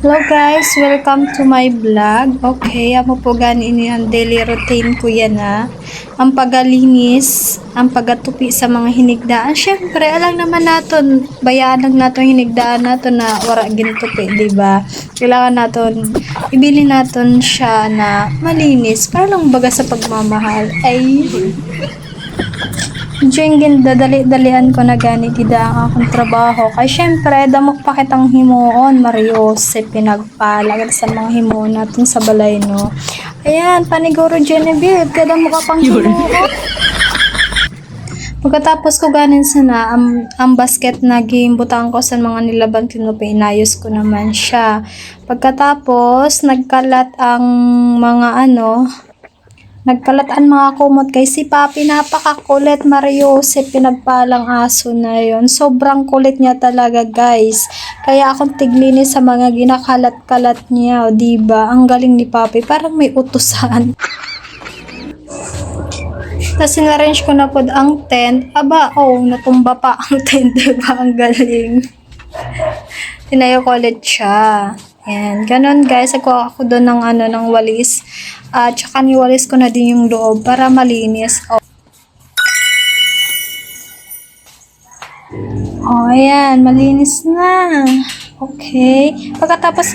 Hello guys, welcome to my vlog. Okay, amo po gani ini ang daily routine ko yan ang pagalinis, ang pagatupi sa mga hinigdaan. Syempre, alam naman naton, bayaan lang naton hinigdaan naton na wara gintupi, di ba? Kailangan naton ibili naton siya na malinis para lang baga sa pagmamahal. Ay, Diyan dadali-dalian ko na gani gida ang akong trabaho. Kay syempre, damok pa kitang himuon, Mario, sa pinagpalag sa mga himuon natin sa balay, no? Ayan, paniguro Genevieve, kada mo ka pang himuon. Pagkatapos ko ganin sana, ang basket na gimbutang ko sa mga nilabang tinupi, inayos ko naman siya. Pagkatapos, nagkalat ang mga nagkalat ang mga kumot kay si Papi, napakakulit, Mario, si pinagpalang aso na yon. Sobrang kulit niya talaga, guys. Kaya akong tiglinis sa mga ginakalat-kalat niya, o diba? Ang galing ni Papi, parang may utusan. Tapos sinarrange ko na po ang tent. Aba, natumba pa ang tent, diba? Ang galing. Tinayo ko ulit siya. Yan, ganun guys, ako doon ng walis. Tsaka niwalis ko na din yung loob para malinis. Ayan, malinis na. Okay. Pagkatapos